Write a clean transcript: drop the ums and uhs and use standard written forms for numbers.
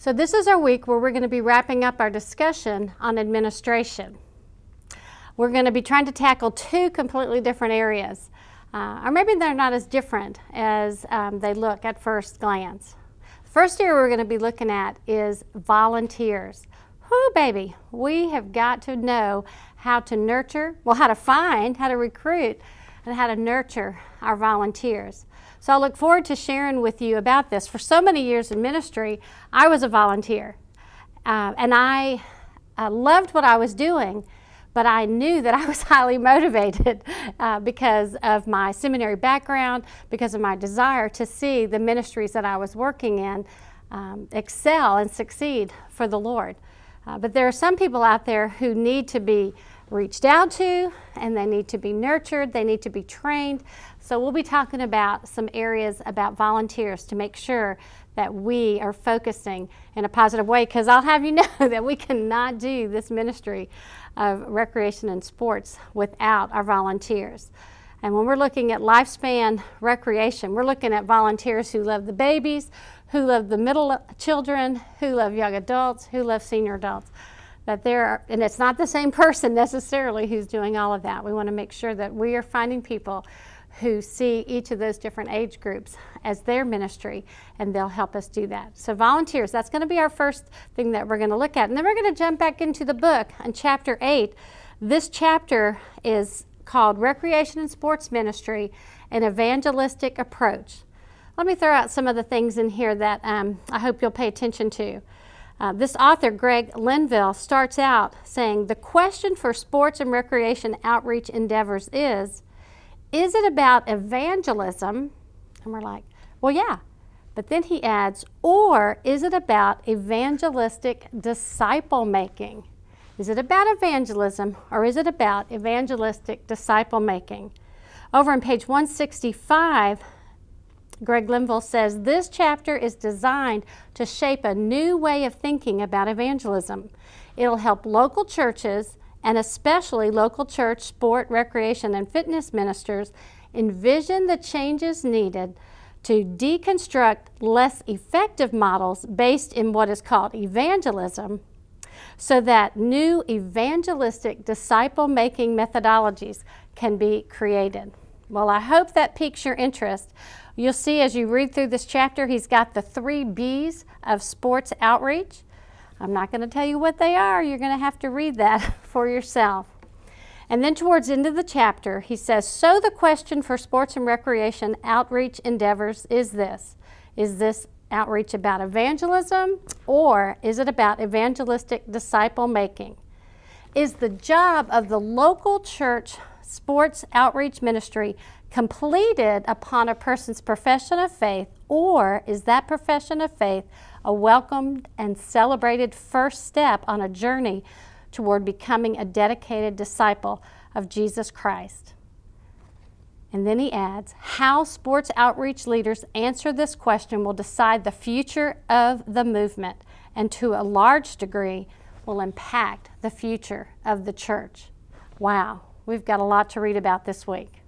So this is our week where we're going to be wrapping up our discussion on administration. We're going to be trying to tackle two completely different areas, or maybe they're not as different as they look at first glance. The first area we're going to be looking at is volunteers. Whoo, baby, we have got to know how to nurture, well, how to find, how to recruit, and how to nurture our volunteers. So I look forward to sharing with you about this. For so many years in ministry, I was a volunteer, and I loved what I was doing, but I knew that I was highly motivated because of my seminary background, because of my desire to see the ministries that I was working in excel and succeed for the Lord. But there are some people out there who need to be reached out to, and they need to be nurtured, they need to be trained. So we'll be talking about some areas about volunteers to make sure that we are focusing in a positive way, because I'll have you know that we cannot do this ministry of recreation and sports without our volunteers. And when we're looking at lifespan recreation, we're looking at volunteers who love the babies, who love the middle children, who love young adults, who love senior adults. That there are, and it's not the same person necessarily who's doing all of that. We want to make sure that we are finding people who see each of those different age groups as their ministry, and they'll help us do that. So volunteers, that's going to be our first thing that we're going to look at. And then we're going to jump back into the book on chapter 8. This chapter is called Recreation and Sports Ministry, an Evangelistic Approach. Let me throw out some of the things in here that I hope you'll pay attention to. This author, Greg Linville, starts out saying, the question for sports and recreation outreach endeavors is it about evangelism? And we're like, well, yeah. But then he adds, or is it about evangelistic disciple making? Is it about evangelism, or is it about evangelistic disciple making? Over on page 165, Greg Linville says, this chapter is designed to shape a new way of thinking about evangelism. It'll help local churches, and especially local church, sport, recreation, and fitness ministers, envision the changes needed to deconstruct less effective models based in what is called evangelism, so that new evangelistic disciple-making methodologies can be created. Well, I hope that piques your interest. You'll see as you read through this chapter, he's got the 3 B's of sports outreach. I'm not going to tell you what they are. You're going to have to read that for yourself. And then towards the end of the chapter, he says, so the question for sports and recreation outreach endeavors is this. Is this outreach about evangelism, or is it about evangelistic disciple making? Is the job of the local church sports outreach ministry completed upon a person's profession of faith, or is that profession of faith a welcomed and celebrated first step on a journey toward becoming a dedicated disciple of Jesus Christ? And then he adds, how sports outreach leaders answer this question will decide the future of the movement, and to a large degree will impact the future of the church. Wow, we've got a lot to read about this week.